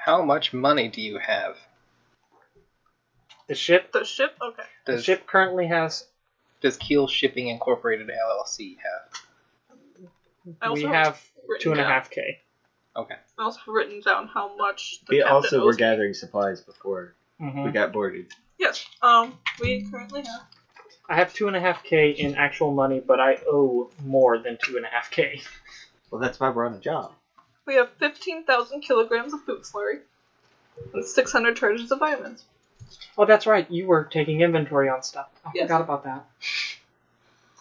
How much money do you have? The ship? The ship? Okay. The ship currently has... Does Keel Shipping Incorporated LLC have? We have 2.5K. Okay. I also have written down how much the We captain also were owes me. gathering supplies before we got boarded. Yes. We currently have. I have 2.5K in actual money, but I owe more than 2.5K. Well, that's why we're on a job. We have 15,000 kilograms of food slurry and 600 charges of vitamins. Oh, that's right. You were taking inventory on stuff. I forgot about that.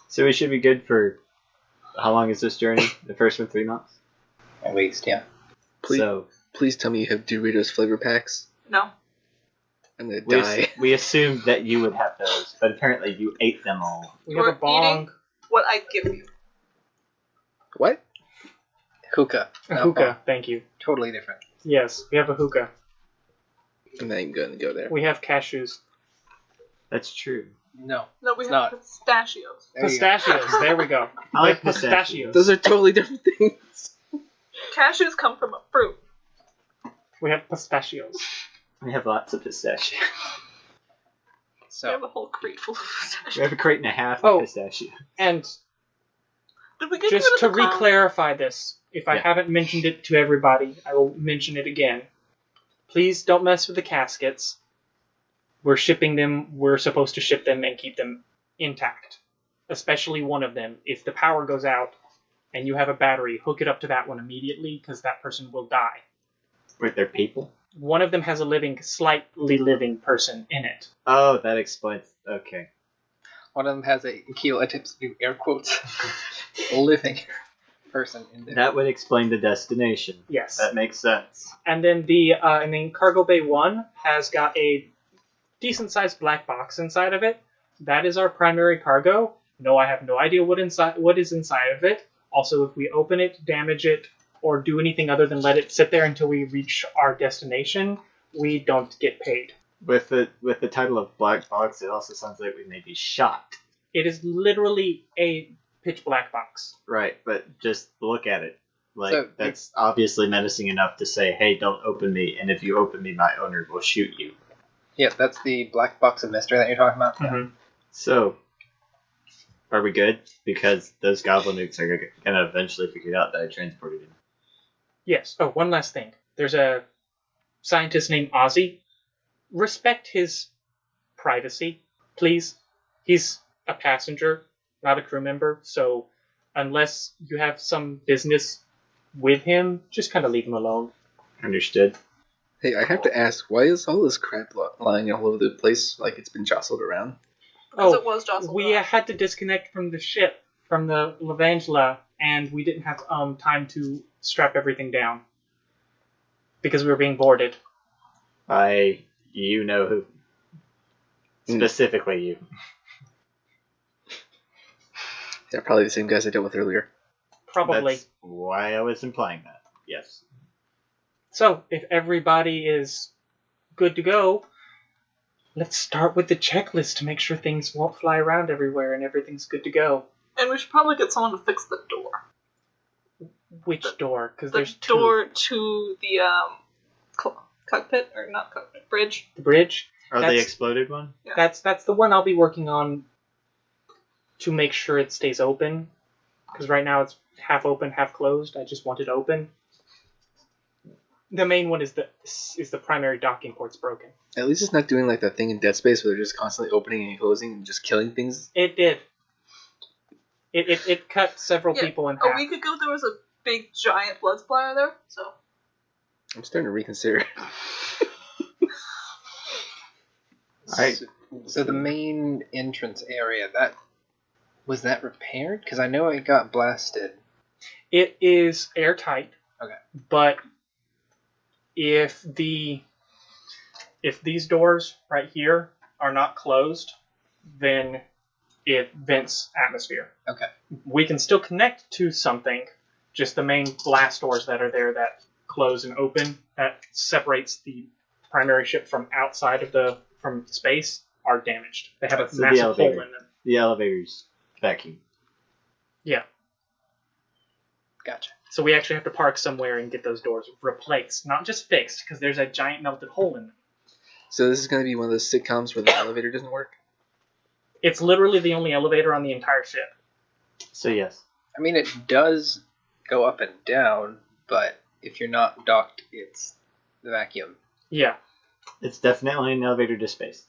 So we should be good for... How long is this journey? The first one, 3 months? At least, yeah. Please tell me you have Doritos flavor packs. No. I'm gonna die. We assumed that you would have those, but apparently you ate them all. We have a bong. Eating what I give you. What? Hookah. A hookah, thank you. Totally different. Yes, we have a hookah. I'm not even gonna go there. We have cashews. That's true. No. No, we It's have not. pistachios. There you go. Pistachios, there we go. I like We have pistachios. Those are totally different things. Cashews come from a fruit. We have pistachios. We have lots of pistachio. We So, have a whole crate full of pistachios. We have a crate and a half Oh. of pistachio. And Did we get just rid to of the clown? re-clarify this, if I Yeah. haven't mentioned it to everybody, I will mention it again. Please don't mess with the caskets. We're shipping them. We're supposed to ship them and keep them intact. Especially one of them. If the power goes out and you have a battery, hook it up to that one immediately because that person will die. Wait, they're people? One of them has a slightly living person in it. Oh, that explains... Okay. one of them has a Keel attempts to do air quotes. living person in there. That would explain the destination. Yes. That makes sense. And then Cargo Bay 1 has got a decent-sized black box inside of it. That is our primary cargo. No, I have no idea what is inside of it. Also, if we open it, damage it, or do anything other than let it sit there until we reach our destination, we don't get paid. With the title of Black Box, it also sounds like we may be shot. It is literally a pitch black box. Right, but just look at it. Like, So, that's obviously menacing enough to say, hey, don't open me, and if you open me, my owner will shoot you. Yeah, that's the black box of mystery that you're talking about. Mm-hmm. So, are we good? Because those goblin nukes are going to eventually figure out that I transported him. Yes. Oh, one last thing. There's a scientist named Ozzy. Respect his privacy, please. He's a passenger, not a crew member, so unless you have some business with him, just kind of leave him alone. Understood. Hey, I have to ask, why is all this crap lying all over the place like it's been jostled around? Because it was jostled we around. had to disconnect from the ship, from the Levangela, and we didn't have time to strap everything down. Because we were being boarded. You know who. Specifically you. They're probably the same guys I dealt with earlier. Probably. That's why I was implying that. Yes. So, if everybody is good to go, let's start with the checklist to make sure things won't fly around everywhere and everything's good to go. And we should probably get someone to fix the door. Which door? Because The there's two. door to the cockpit, or not cockpit, bridge. The bridge. Or the exploded one? Yeah. That's the one I'll be working on to make sure it stays open. Because right now it's half open, half closed. I just want it open. The main one is the primary docking port's broken. At least it's not doing like that thing in Dead Space where they're just constantly opening and closing and just killing things. It did. It cut several people in A half. week ago there was a big giant blood splatter there, so. I'm starting to reconsider. Alright. So the main entrance area, was that repaired? Because I know it got blasted. It is airtight. Okay. But if these doors right here are not closed, then it vents atmosphere. Okay. We can still connect to something, just the main blast doors that are there that close and open, that separates the primary ship from outside of from space, are damaged. They have a So the massive hole elevator. in them. The elevator's vacuum. Yeah. Gotcha. So we actually have to park somewhere and get those doors replaced, not just fixed, because there's a giant melted hole in them. So this is going to be one of those sitcoms where the elevator doesn't work? It's literally the only elevator on the entire ship. So yes. I mean, it does go up and down, but if you're not docked, it's the vacuum. Yeah. It's definitely an elevator to space.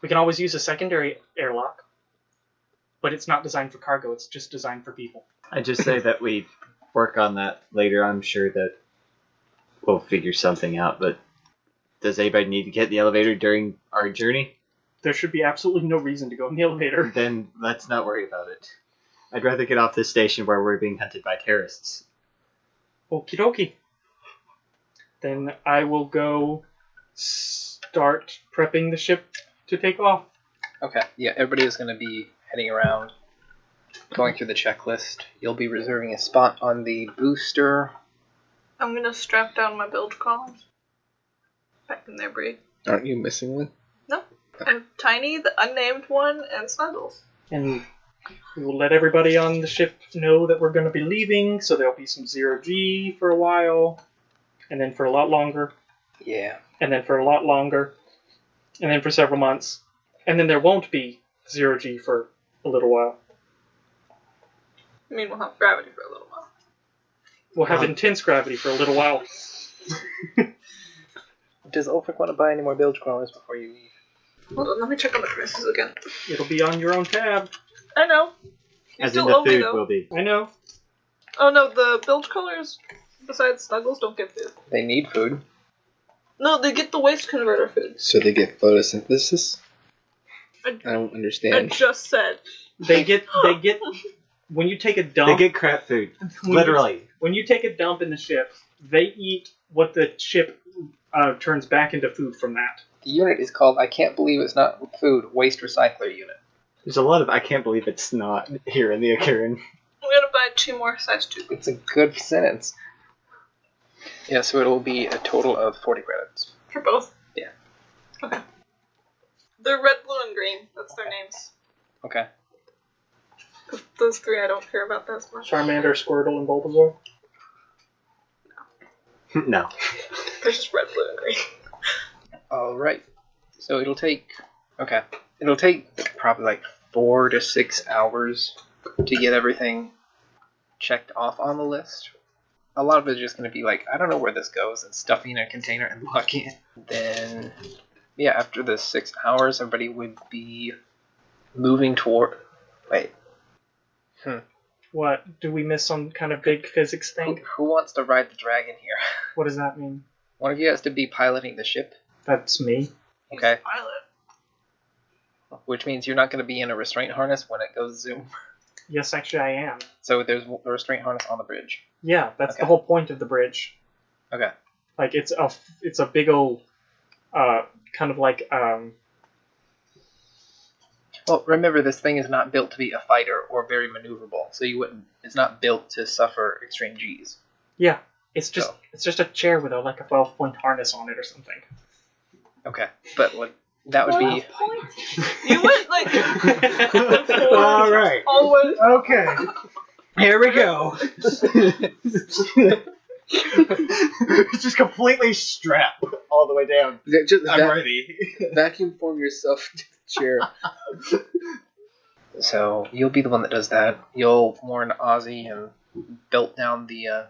We can always use a secondary airlock, but it's not designed for cargo, it's just designed for people. I just say that we work on that later. I'm sure that we'll figure something out, but does anybody need to get in the elevator during our journey? There should be absolutely no reason to go in the elevator. Then let's not worry about it. I'd rather get off this station where we're being hunted by terrorists. Okie dokie. Then I will go start prepping the ship to take off. Okay, yeah, everybody is going to be heading around, going through the checklist. You'll be reserving a spot on the booster. I'm gonna strap down my bilge columns. Back in their breed. Aren't you missing one? No. I'm Tiny, the unnamed one, and Snuggles. And we will let everybody on the ship know that we're going to be leaving, so there'll be some 0G for a while, and then for a lot longer, Yeah. and then for a lot longer, and then for several months, and then there won't be 0G for a little while. I mean, we'll have gravity for a little while. We'll have intense gravity for a little while. Does Ulfric want to buy any more bilge crawlers before you leave? Hold on, let me check on the prices again. It'll be on your own tab. I know. You As in still the owe me, food though. will be. I know. Oh no, the bilge colors, besides Snuggles, don't get food. They need food. No, they get the waste converter food. So they get photosynthesis? I I don't I understand. just said. They get when you take a They dump. get crap food. when you- Literally. When you take a dump in the ship, they eat what the ship turns back into food from that. The unit is called, I can't believe it's not food, waste recycler unit. There's a lot of I can't believe it's not here in the Akarran. I'm gonna buy 2 more size 2. It's a good sentence. Yeah, so it'll be a total of 40 credits. For both? Yeah. Okay. They're red, blue, and green. That's their names. Okay. 'Cause those 3 I don't care about that as much. Charmander, Squirtle, and Bulbasaur. No. They're just red, blue, and green. Alright. So it'll take probably like 4 to 6 hours to get everything checked off on the list. A lot of it is just going to be like, I don't know where this goes, and stuffing in a container and locking it. Then, yeah, after the 6 hours, everybody would be moving toward... Wait. What? Do we miss some kind of big physics Who, thing? who wants to ride the dragon here? What does that mean? One of you has to be piloting the ship. That's me. Okay. Pilot. Which means you're not going to be in a restraint harness when it goes zoom. Yes, actually, I am. So there's a restraint harness on the bridge. Yeah, that's the Okay. whole point of the bridge. Okay. Like it's a big old, kind of like Well, remember this thing is not built to be a fighter or very maneuverable, so it's not built to suffer extreme G's. yeah. It's just So. it's just a chair with like a 12-point harness on it or something. Okay, but like that would be You went like All right. all the way. Okay. Here we go. Just completely strapped all the way down. Just I'm ready. vacuum form yourself to the chair. so. You'll be the one that does that. You'll warn Ozzy and belt down the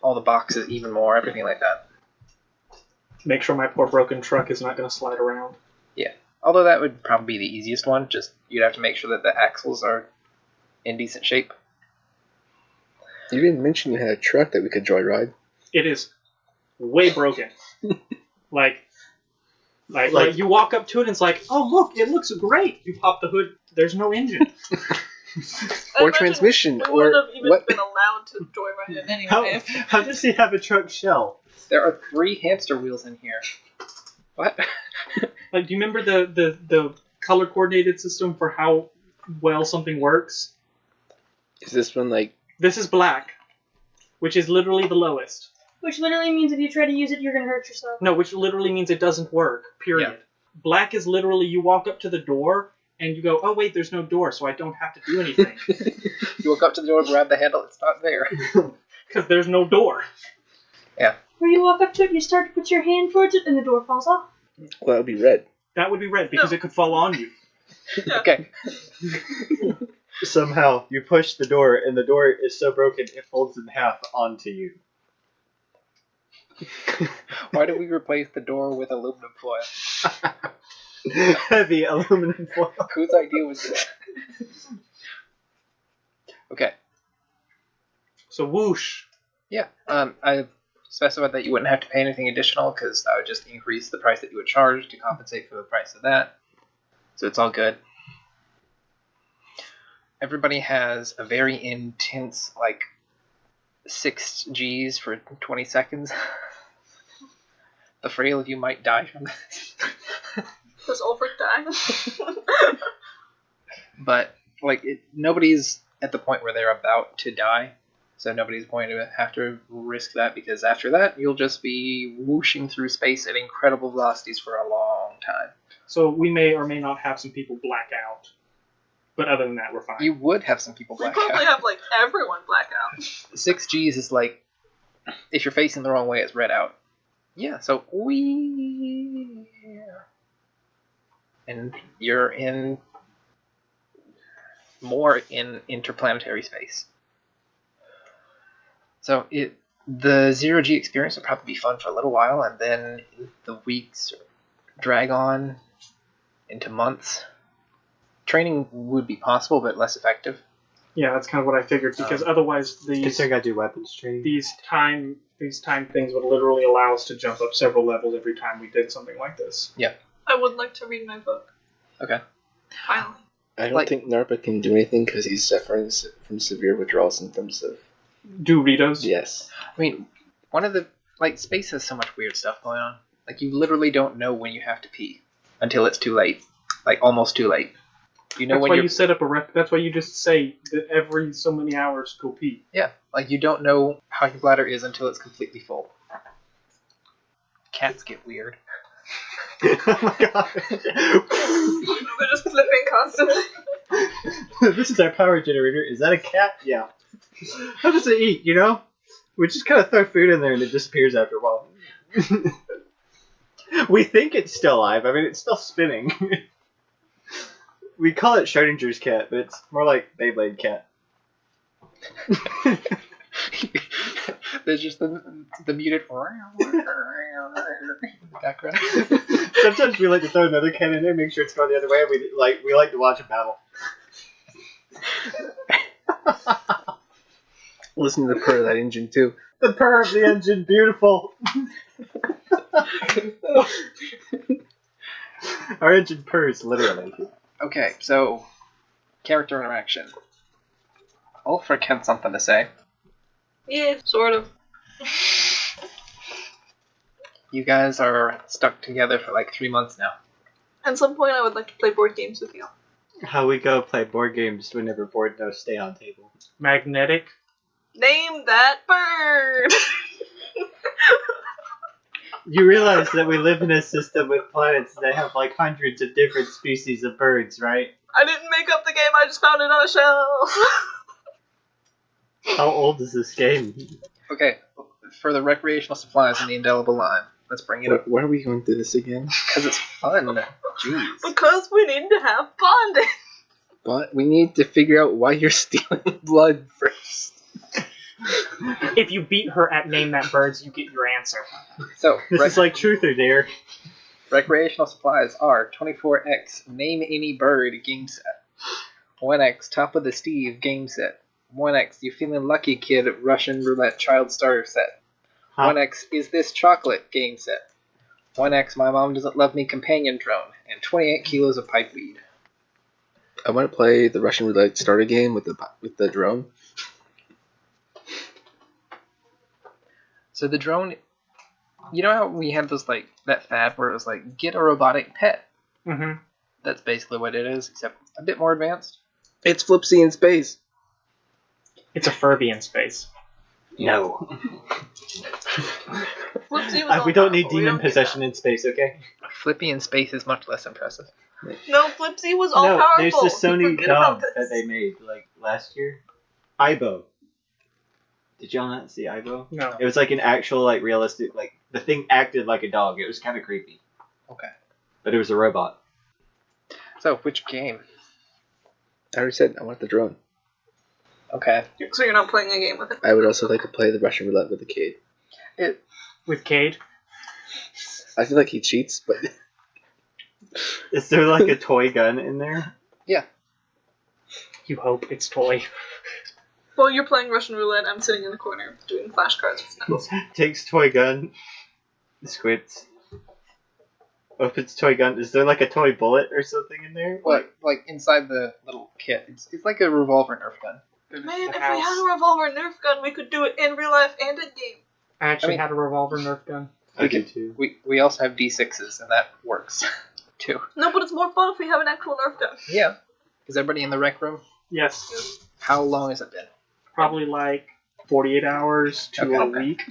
all the boxes even more, everything like that. Make sure my poor broken truck is not going to slide around. Although that would probably be the easiest one. Just you'd have to make sure that the axles are in decent shape. You didn't mention you had a truck that we could joyride. It is way broken. like you walk up to it and it's like, oh look, it looks great. You pop the hood, there's no engine. I Or imagine transmission, We or wouldn't have even what? been allowed to joyride it anyway. How does he have a truck shell? There are 3 hamster wheels in here. What? Like, do you remember the color coordinated system for how well something works? Is this one like... This is black, which is literally the lowest. Which literally means if you try to use it, you're gonna hurt yourself. No, which literally means it doesn't work, period. Yeah. Black is literally you walk up to the door and you go, oh wait, there's no door, so I don't have to do anything. You walk up to the door, grab the handle, it's not there. Because there's no door. Where you walk up to it, you start to put your hand towards it, and the door falls off. Well, that would be red. That would be red because it could fall on you. Okay. Somehow you push the door, and the door is so broken it folds in half onto you. Why do we replace the door with aluminum foil? Heavy aluminum foil. Whose idea was this? Okay. So whoosh. Yeah. I specified that you wouldn't have to pay anything additional because I would just increase the price that you would charge to compensate for the price of that. So it's all good. Everybody has a very intense, 6 Gs for 20 seconds. The frail of you might die from this. Does Ulfric die? But, nobody's at the point where they're about to die. So nobody's going to have to risk that because after that, you'll just be whooshing through space at incredible velocities for a long time. So we may or may not have some people black out. But other than that, we're fine. You would have some people We black probably out. have, everyone black out. 6 Gs is if you're facing the wrong way, it's red out. Yeah, so and you're more in interplanetary space. So the 0G experience will probably be fun for a little while, and then the weeks drag on into months. Training would be possible, but less effective. Yeah, that's kind of what I figured because otherwise Because I gotta do weapons training. these time things would literally allow us to jump up several levels every time we did something like this. I would like to read my book. Okay. Finally. I don't think Narpa can do anything because he's suffering from severe withdrawal symptoms of... Doritos. Yes. I mean, one of the space has so much weird stuff going on. You literally don't know when you have to pee until it's too late. Almost too late. You know That's when why you're... you set up a rep. That's why you just say that every so many hours go pee. Yeah, you don't know how your bladder is until it's completely full. Cats get weird. Oh my god. They're just flipping constantly. This is our power generator. Is that a cat? Yeah. How does it eat, We just kind of throw food in there and it disappears after a while. We think it's still alive. I mean, it's still spinning. We call it Schrodinger's cat, but it's more like Beyblade cat. There's just the muted background. Sometimes we like to throw another cat in there, make sure it's going the other way. We like to watch a battle. Listen to the purr of that engine, too. The purr of the engine, beautiful. Our engine purrs, literally. Okay, so character interaction. Ulfric had something to say. Yeah, sort of. You guys are stuck together for 3 months now. At some point, I would like to play board games with you. How we go play board games whenever board no stay on table. Magnetic. Name that bird! You realize that we live in a system with planets that have hundreds of different species of birds, right? I didn't make up the game, I just found it on a shelf. How old is this game? Okay, for the recreational supplies and the indelible line, let's bring it up. Why are we going through this again? Because it's fun. Jeez. Because we need to have bonding. But we need to figure out why you're stealing blood first. If you beat her at Name That Birds, you get your answer. So, This is like Truth or Dare. recreational supplies are 24X Name Any Bird game set, 1X Top of the Steve game set, 1X You Feeling Lucky Kid Russian Roulette Child Starter set, 1X Is This Chocolate game set, 1X My Mom Doesn't Love Me companion drone, and 28 kilos of pipe weed. I want to play the Russian roulette starter game with the drone. So the drone, you know how we had those that fad where it was get a robotic pet? Mm-hmm. That's basically what it is, except a bit more advanced. It's Flipsy in space. It's a Furby in space. No. Flipsy was We don't all need powerful, we demon don't need possession in space, okay? Flippy in space is much less impressive. that. No, Flipsy was all No, powerful. there's the Sony Forget about dog this. that they made, last year. Ibo. Did y'all not see Ivo? No. It was like an actual, like, realistic, like, the thing acted like a dog. It was kind of creepy. Okay. But it was a robot. So, which game? I already said I want the drone. Okay. So you're not playing a game with it. I would also like to play the Russian roulette with the kid. With Cade? I feel like he cheats, but Is there, like, a toy gun in there? You hope it's toy. While you're playing Russian roulette, I'm sitting in the corner doing flashcards with Snuggles. Takes toy gun. Squibs. Opens toy gun. Is there, like, a toy bullet or something in there? What? Like inside the little kit. It's like a revolver Nerf gun. Man, if we had a revolver Nerf gun, we could do it in real life and in game. I actually I mean- had a revolver Nerf gun. I do too. We also have D6s, and that works too. No, but it's more fun if we have an actual Nerf gun. Yeah. Is everybody in the rec room? Yes. How long has it been? Probably like 48 hours to a Okay. week.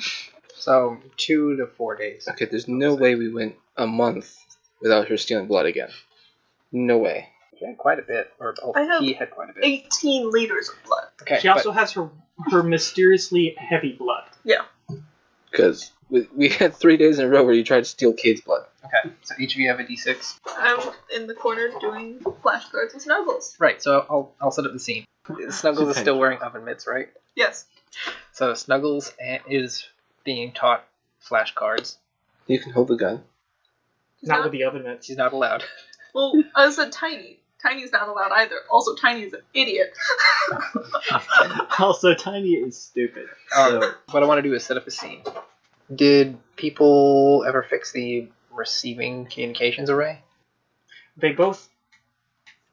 So 2 to 4 days. okay, there's no way we went a month without her stealing blood again. No way. She had quite a bit, or I have he had quite a bit. 18 liters of blood. Okay, She also has her mysteriously heavy blood. Because we had 3 days in a row where you tried to steal Kate's blood. okay. So each of you have a D6. I'm in the corner doing flashcards with Snuggles. Right. So I'll set up the scene. Snuggles is still wearing oven mitts, right? Yes. So Snuggles is being taught flashcards. You can hold the gun. He's Not not- with the oven mitts. She's not allowed. Well, I said Tiny. Tiny's not allowed either. Also, Tiny's an idiot. Also, Tiny is stupid. So, What I want to do is set up a scene. Did people ever fix the receiving communications array? They both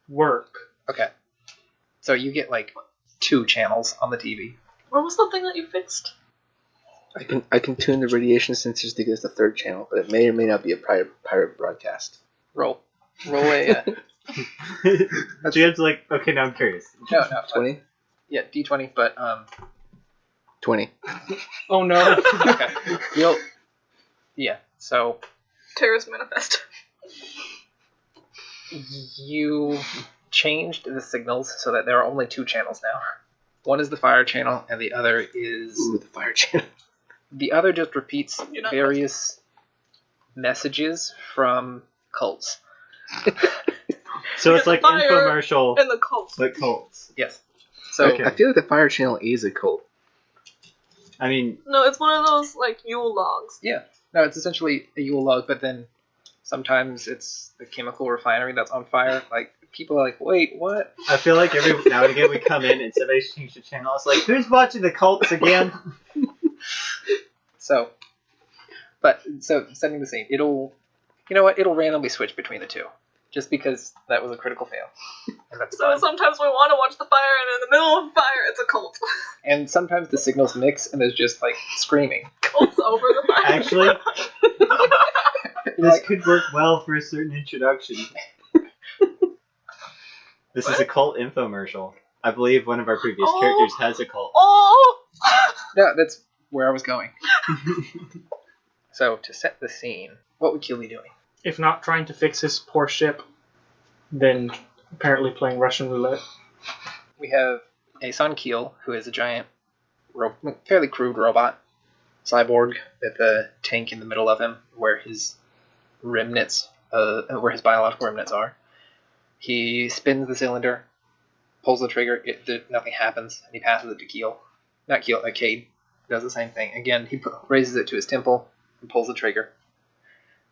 work. Okay. So you get like 2 channels on the TV. What was the thing that you fixed? I can tune the radiation sensors to get us the 3rd channel, but it may or may not be a pirate broadcast. Roll a so you have to, like, okay, now I'm curious. no 20? yeah D20, but 20. Oh no. okay. So Terrorist Manifest. you changed the signals so that there are only 2 channels now. One is the fire channel, and the other is Ooh, the fire channel. the other just repeats You're not various messages from cults. So it's like Fire infomercial, And the cult. but cults. Yes. So Okay. I feel like the fire channel is a cult. I mean, No, it's one of those, like, Yule logs. no, it's essentially a Yule log, but then sometimes it's the chemical refinery that's on fire. Like people are like, wait, what? I feel like every now and again we come in and somebody's changed the channel. It's like, who's watching the cults again? So setting the scene, it'll randomly switch between the 2, just because that was a critical fail, and that's So fine. sometimes we want to watch the fire, and in the middle of the fire, it's a cult. And sometimes the signals mix, and there's just like screaming. Cult's over the fire. Actually, this could work well for a certain introduction. This is a cult infomercial. I believe one of our previous Oh. characters has a cult. Oh! No, that's where I was going. So to set the scene, what would Keely be doing? If not trying to fix his poor ship, then apparently playing Russian roulette. We have a Sun Keel, who is a giant, fairly crude robot, cyborg with a tank in the middle of him, where his remnants, where his biological remnants are. He spins the cylinder, pulls the trigger. Nothing happens, and he passes it to Keel. Not Keel, Cade. Does the same thing again. He raises it to his temple and pulls the trigger.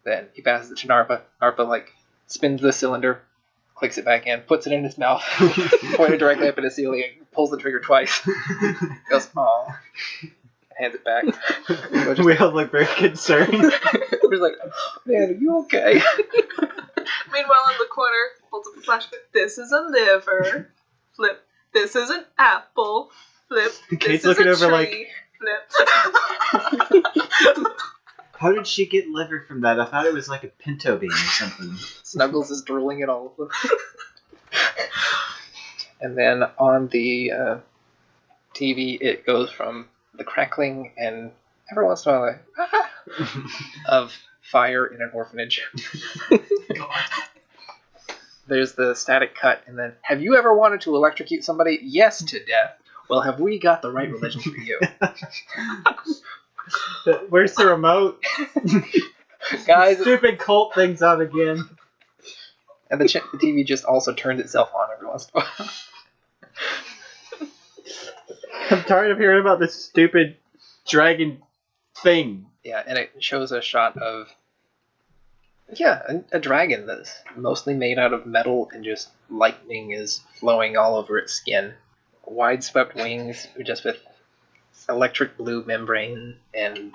Then he passes it to Narpa. Narpa spins the cylinder, clicks it back in, puts it in his mouth, pointed directly up at his ceiling, and pulls the trigger twice. Goes, "Aw," and hands it back. We all look very concerned. We're like, "Man, are you okay?" Meanwhile, in the corner, holds up a flashlight. This is a liver. Flip. This is an apple. Flip. Kate's This looking is a over tree. Flip. How did she get liver from that? I thought it was like a pinto bean or something. Snuggles is drooling at all of them. And then on the TV, it goes from the crackling and every once in a while, of fire in an orphanage. There's the static cut, and then, have you ever wanted to electrocute somebody? Yes, to death. Well, have we got the right religion for you? Where's the remote? Guys, Stupid cult thing's on again. and the TV just also turns itself on every once in a while. I'm tired of hearing about this stupid dragon thing. Yeah, and it shows a shot of a dragon that's mostly made out of metal and just lightning is flowing all over its skin. Wide swept wings just with electric blue membrane and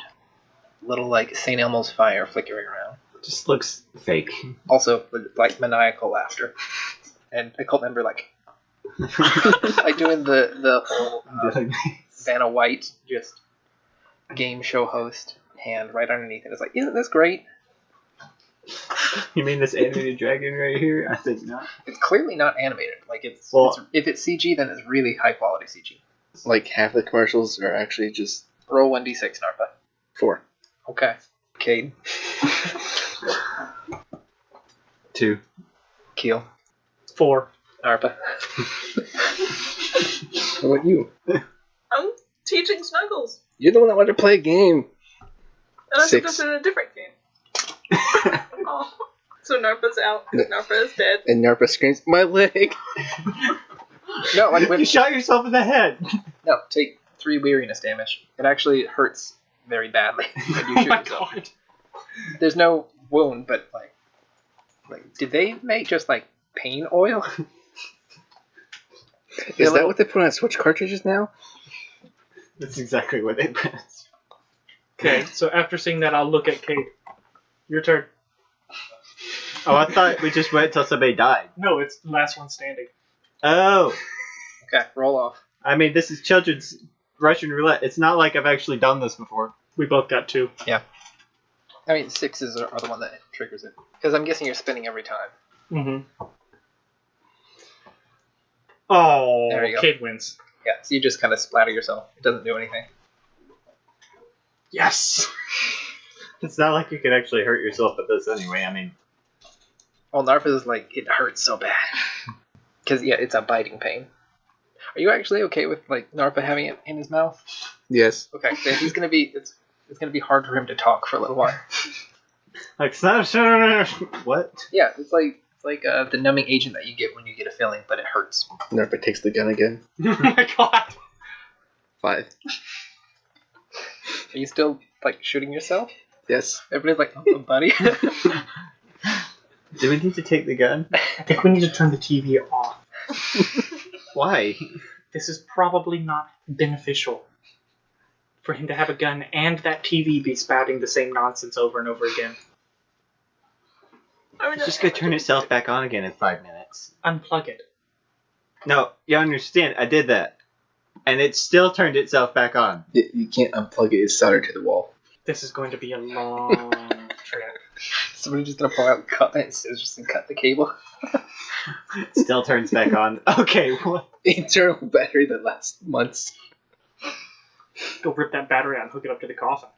little like St. Elmo's fire flickering around. Just looks fake. Also with like maniacal laughter. And a cult member like doing the whole Vanna White just game show host hand right underneath it. It's like, isn't this great? You mean this animated dragon right here? I think not. It's clearly not animated. Like it's if it's CG, then it's really high quality CG. Like half the commercials are actually just Roll 1d6, Narpa. 4. Okay. Cade. 2. Keel. 4. Narpa. How about you? I'm teaching Snuggles. You're the one that wanted to play a game. And I took 6. us in a different game. Oh. So Narpa's out. Narpa is dead. And Narpa screams, "My leg!" No, like when You shot yourself in the head. no, take 3 weariness damage. It actually hurts very badly when you shoot yourself. God. There's no wound, but like did they make just like pain oil? Is that what they put on Switch cartridges now? That's exactly what they pressed. Okay, so after seeing that, I'll look at Kate. Your turn. Oh, I thought we just wait till somebody died. No, it's the last one standing. Oh. Okay, roll off. I mean, this is children's Russian roulette. It's not like I've actually done this before. We both got 2. I mean, 6s are the one that triggers it. Because I'm guessing you're spinning every time. Mm-hmm. Oh, There you go. Kate wins. Yeah, so you just kind of splatter yourself. It doesn't do anything. Yes! It's not like you could actually hurt yourself with this anyway. I mean, Well, Narpa's like, it hurts so bad. Because, yeah, it's a biting pain. Are you actually okay with, like, Narpa having it in his mouth? Yes. Okay, so he's gonna be, it's gonna be hard for him to talk for a little while. like, what? Yeah, it's like the numbing agent that you get when you get a filling, but it hurts. Narpa takes the gun again. Oh my god! 5. Are you still, like, shooting yourself? Yes. Everybody's like, oh, buddy. Do we need to take the gun? I think we need to turn the TV off. Why? This is probably not beneficial for him to have a gun and that TV be spouting the same nonsense over and over again. I mean, It's just gonna turn itself back on again in 5 minutes. Unplug it. No, you understand, I did that. And it still turned itself back on. You can't unplug it. It's soldered to the wall. This is going to be a long trip. Somebody's just gonna pull out scissors and cut the cable. It still turns back on. Okay, what? Internal battery that lasts months. Go rip that battery out and hook it up to the coffin.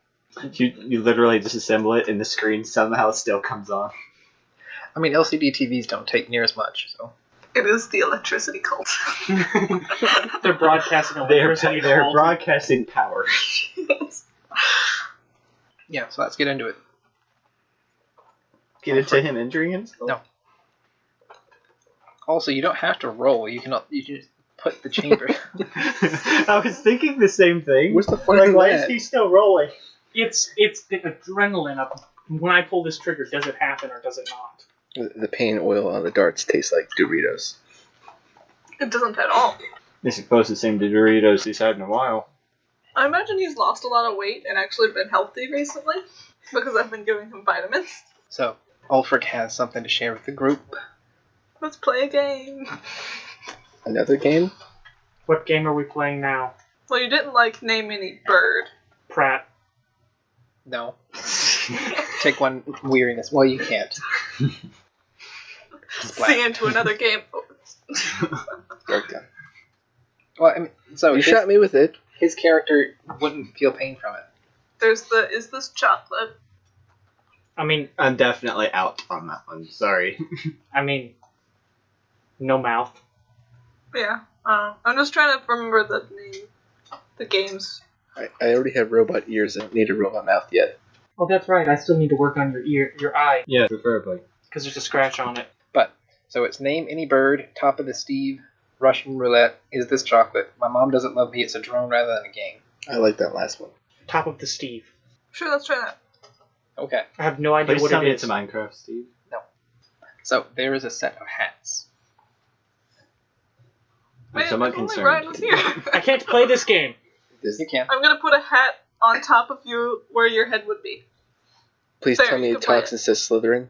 You literally disassemble it and the screen somehow still comes on. I mean, LCD TVs don't take near as much, so. it is the electricity cult. They're broadcasting electricity. They're all- broadcasting power. Yeah, so let's get into it. Get into him injuring himself? No. Also, you don't have to roll. You can just put the chamber. I was thinking the same thing. What's the fun Like, in why that? is he still rolling? It's the adrenaline of when I pull this trigger, does it happen or does it not? The pain oil on the darts tastes like Doritos. It doesn't at all. This is close to the same Doritos he's had in a while. I imagine he's lost a lot of weight and actually been healthy recently because I've been giving him vitamins. So, Ulfric has something to share with the group. Let's play a game. Another game? What game are we playing now? Well, you didn't name any bird. Pratt. No. Take one weariness. Well, you can't. See into another game. Okay. Well, I mean, so You shot me with it. his character wouldn't feel pain from it. There's is this chocolate? I mean, I'm definitely out on that one. Sorry. no mouth. Yeah. I'm just trying to remember the name. The games. I already have robot ears. I don't need a robot mouth yet. Oh, that's right. I still need to work on your eye, Yeah, preferably. because there's a scratch on it. So it's name any bird, top of the Steve, Russian roulette, is this chocolate? My mom doesn't love me, it's a drone rather than a game. I like that last one. Top of the Steve. Sure, let's try that. Okay, I have no idea Please what tell it me is. it's a Minecraft, Steve. so there is a set of hats. I'm Wait, somewhat if only concerned. Ryan was here. I can't play this game. You can. I'm gonna put a hat on top of you where your head would be. Please There, tell me you it can play talks and says Slytherin.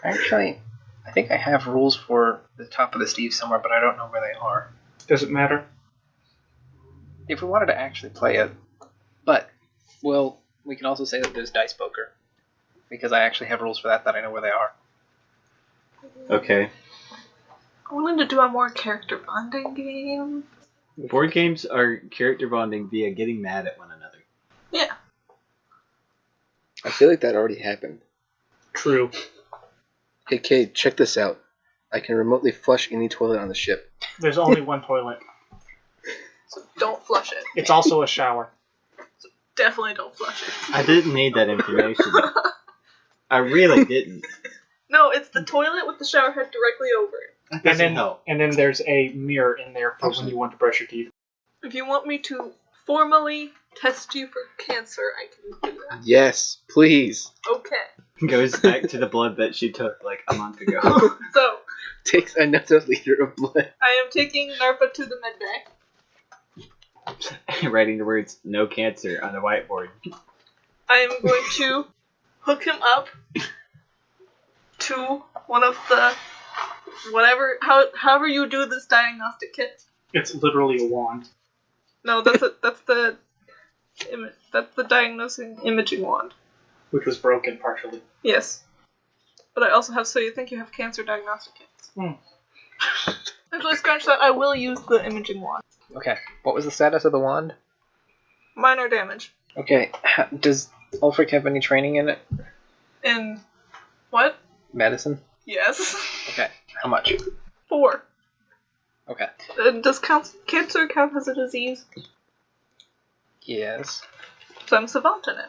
Actually, I think I have rules for the top of the Steve somewhere, but I don't know where they are. Does it matter? If we wanted to actually play it, but, well, we can also say that there's Dice Poker, because I actually have rules for that I know where they are. Okay. I wanted to do a more character bonding game. Board games are character bonding via getting mad at one another. Yeah. I feel like that already happened. True. Hey, Kate, check this out. I can remotely flush any toilet on the ship. There's only one toilet. So don't flush it. It's also a shower. Definitely don't flush it. I didn't need that information. I really didn't. No, it's the toilet with the shower head directly over it. That And doesn't then, help. and then there's a mirror in there for when you want to brush your teeth. If you want me to formally test you for cancer, I can do that. Yes, please. Okay. Goes back to the blood that she took like a month ago. So, Takes another liter of blood. I am taking Narpa to the medbay. Writing the words "no cancer" on the whiteboard. I am going to hook him up to one of the however you do this diagnostic kit. It's literally a wand. No, that's the diagnosing imaging wand. Which was broken partially. Yes. But I also have So You Think You Have Cancer diagnostic kits. Actually, scratch that. I will use the imaging wand. Okay, what was the status of the wand? Minor damage. Okay, does Ulfric have any training in it? In what? Medicine? Yes. Okay, how much? 4. Okay. Does cancer count as a disease? Yes. So I'm savant in it.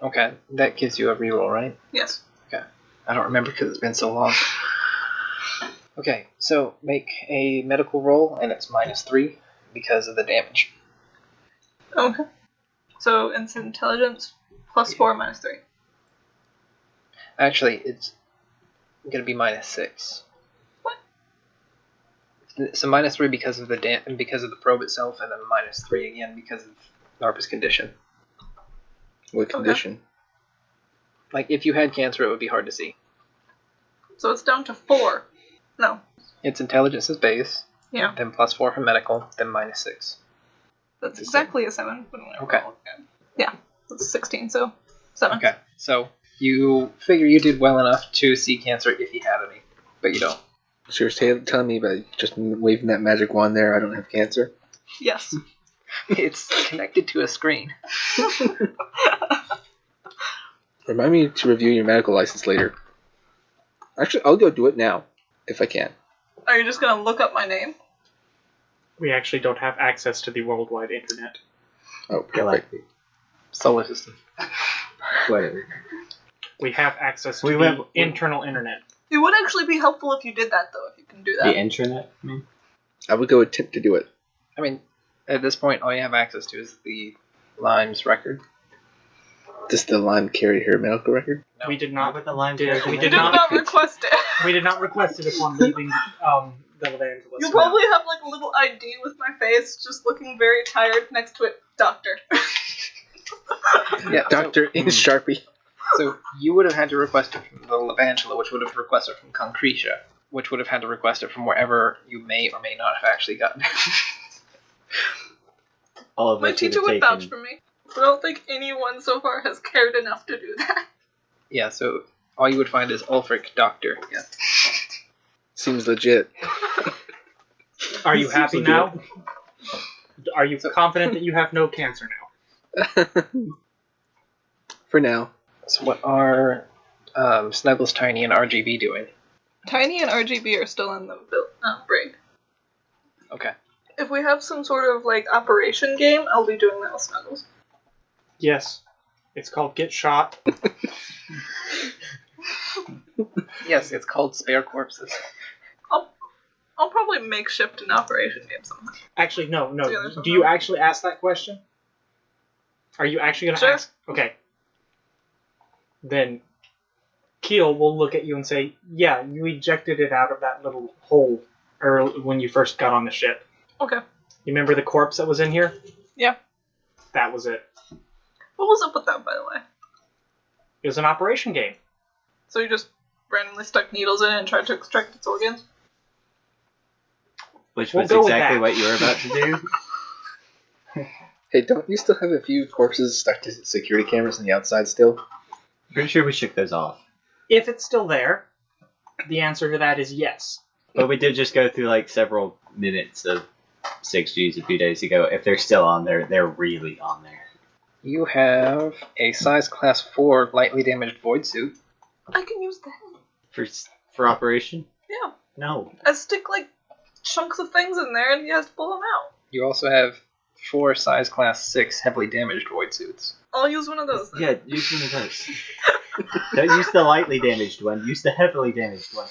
Okay, that gives you a reroll, right? Yes. I don't remember because it's been so long. Okay, so make a medical roll, and it's -3 because of the damage. Okay. So it's intelligence +4 -3. Actually, it's going to be -6. What? So -3 because of because of the probe itself, and then -3 again because of Narpa's condition. What condition? Like, if you had cancer, it would be hard to see. So it's down to 4. No. Its intelligence is base, Yeah. then +4 for medical, then -6. That's exactly a 7. Okay. Yeah. That's 16, so 7. Okay, so you figure you did well enough to see cancer if you had any, but you don't. So you're telling me by just waving that magic wand there, I don't have cancer? Yes. It's connected to a screen. Remind me to review your medical license later. Actually, I'll go do it now, if I can. Are you just gonna look up my name? We actually don't have access to the worldwide internet. Oh, perfect. Galactic. Solar system. Whatever. We have access to We the have- internal internet. It would actually be helpful if you did that, though, if you can do The that. intranet, I mean? I would go attempt to do it. I mean, at this point, all you have access to is the Lime's record. Does the Lime carry her medical record? No. We did not. With the line we You did did not- not request it. We did not request it upon leaving the Evangelist. You probably have like a little ID with my face, just looking very tired next to it. Doctor. Yeah, Doctor in Sharpie. So you would have had to request it from the Levangela, which would have requested it from Concretia, which would have had to request it from wherever you may or may not have actually gotten it. All of My which would teacher have would vouch taken- for me. I don't think anyone so far has cared enough to do that. Yeah, so all you would find is Ulfric, Doctor. Yeah. Seems legit. Are you happy Seems now? Are you confident that you have no cancer now? For now. So what are Snuggles, Tiny, and RGB doing? Tiny and RGB are still in the brig. Okay. If we have some sort of like operation game, I'll be doing that with Snuggles. Yes. It's called Get Shot. Yes, it's called Spare Corpses. I'll probably makeshift an operation game somehow. Actually, no. Together Do you somehow. actually ask that question? Are you actually going to Sure. ask? Okay. Then Keel will look at you and say, yeah, you ejected it out of that little hole when you first got on the ship. Okay. You remember the corpse that was in here? Yeah. That was it. What was up with that, by the way? It was an operation game. So you just randomly stuck needles in it and tried to extract its organs? Which We'll was go with exactly that. what you were about to do. Hey, don't you still have a few corpses stuck to security cameras on the outside still? Pretty sure we shook those off. If it's still there, the answer to that is yes. But we did just go through like several minutes of 6Gs a few days ago. If they're still on there, they're really on there. You have a size class 4 lightly damaged void suit. I can use that. For operation? Yeah. No. I stick like chunks of things in there and he has to pull them out. You also have 4 size class 6 heavily damaged void suits. I'll use one of those then. Yeah, use one of those. Don't use the lightly damaged one. Use the heavily damaged one.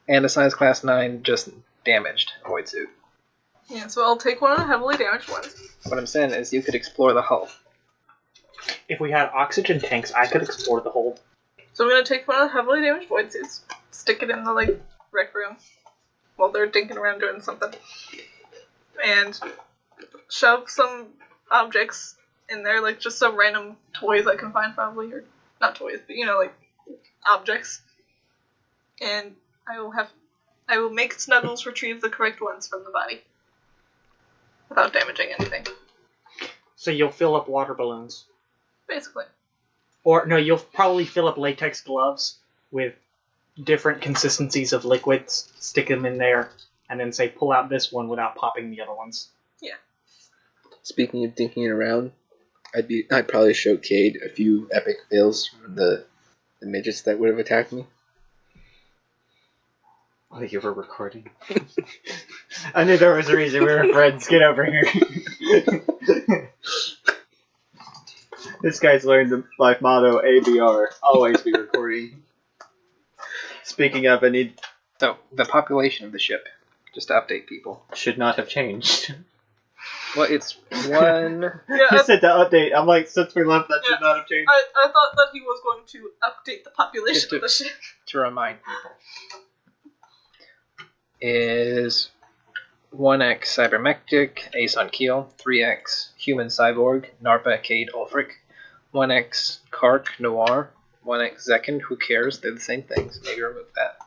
And a size class 9 just damaged void suit. Yeah, so I'll take one of the heavily damaged ones. What I'm saying is you could explore the hull. If we had oxygen tanks, I could explore the hole. So I'm gonna take one of the heavily damaged void suits, stick it in the like rec room while they're dinking around doing something, and shove some objects in there, like just some random toys I can find probably, or not toys, but you know, like objects. And I will make Snuggles retrieve the correct ones from the body without damaging anything. So you'll fill up water balloons. Basically. Or, no, you'll probably fill up latex gloves with different consistencies of liquids, stick them in there, and then say, pull out this one without popping the other ones. Yeah. Speaking of dinking around, I'd probably show Cade a few epic fails from the midgets that would have attacked me. Oh, you were recording? I knew there was a reason we were friends. Get over here. This guy's learned the life motto, ABR. Always be recording. Speaking of, I need... So, the population of the ship, just to update people. Should not have changed. Well, it's 1... Yeah, He said to update. I'm like, since we left, that should Yeah. not have changed. I thought that he was going to update the population Just to- of the ship. to remind people, is 1x Cybermectic, Ace on Keel, 3x Human Cyborg, Narpa, Cade, Ulfric, 1x Kark, Noir, 1x Zekin, who cares, they're the same things, maybe remove that,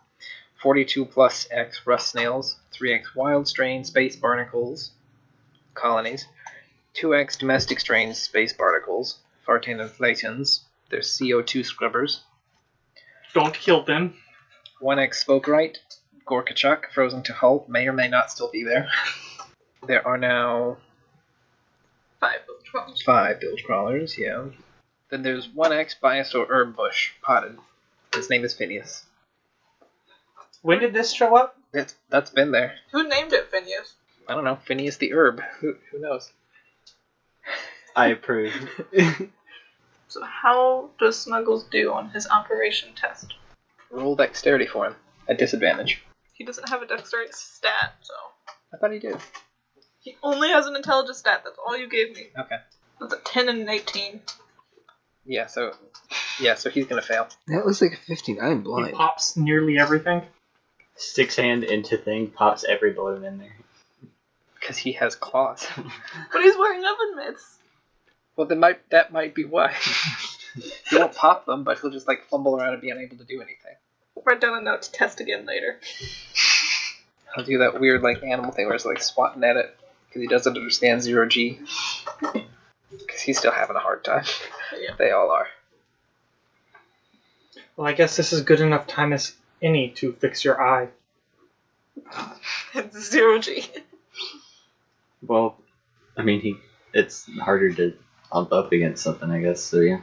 42 plus X Rust Snails, 3x Wild Strain, Space Barnacles, Colonies, 2x Domestic Strains, Space Barnacles, Fartanathatans, they're CO2 Scrubbers, Don't kill them. 1x Spokerite, Gorkachuk, frozen to hull, may or may not still be there. There are now 5 bilge crawlers. 5 bilge crawlers, yeah. Then there's 1x Biaso Herb Bush, potted. His name is Phineas. When did this show up? That's been there. Who named it Phineas? I don't know, Phineas the Herb. Who knows? I approve. So how does Snuggles do on his operation test? Roll dexterity for him, at disadvantage. He doesn't have a dexterity stat, so... I thought he did. He only has an intelligence stat, that's all you gave me. Okay. That's a 10 and an 18. Yeah, so he's gonna fail. That looks like a 15. I'm He blind. pops nearly everything. 6-hand into thing, pops every balloon in there. Because he has claws. But he's wearing oven mitts! Well, that might be why. He won't pop them, but he'll just like fumble around and be unable to do anything. Write down a note to test again later. He'll do that weird like animal thing where he's like swatting at it because he doesn't understand 0G. Because he's still having a hard time. Yeah. They all are. Well, I guess this is good enough time as any to fix your eye. It's 0G. Well, I mean, it's harder to bump up against something, I guess, so yeah.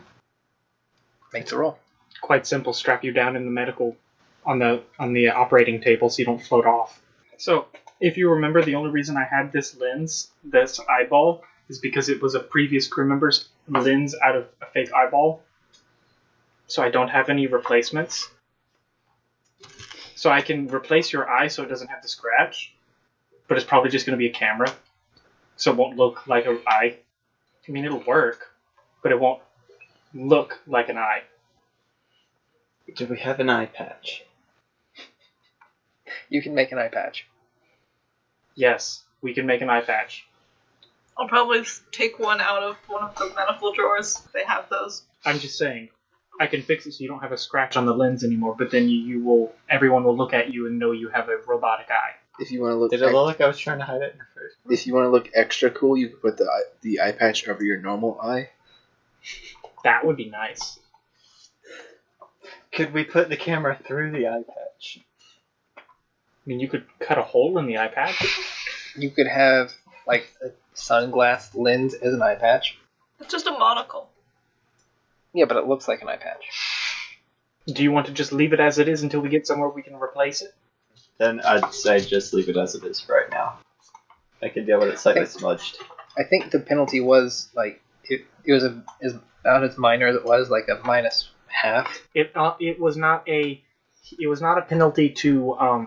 Make the roll. Quite simple. Strap you down in the medical on the operating table so you don't float off. So, if you remember, the only reason I had this lens, this eyeball, is because it was a previous crew member's lens out of a fake eyeball. So I don't have any replacements. So I can replace your eye so it doesn't have the scratch, but it's probably just going to be a camera, so it won't look like an eye. I mean, it'll work, but it won't look like an eye. Do we have an eye patch? You can make an eye patch. Yes, we can make an eye patch. I'll probably take one out of one of the medical drawers. They have those. I'm just saying, I can fix it so you don't have a scratch on the lens anymore, but then everyone will look at you and know you have a robotic eye. If you want to look, Did it look like I was trying to hide it in first? if you want to look extra cool, you can put the eye patch over your normal eye. That would be nice. Could we put the camera through the eye patch? I mean, you could cut a hole in the eye patch. You could have like a sunglass lens as an eye patch. It's just a monocle. Yeah, but it looks like an eye patch. Do you want to just leave it as it is until we get somewhere we can replace it? Then I'd say just leave it as it is right now. I can deal with it slightly smudged. I think the penalty was like it was about as minor as it was, like a minus half. It was not a penalty to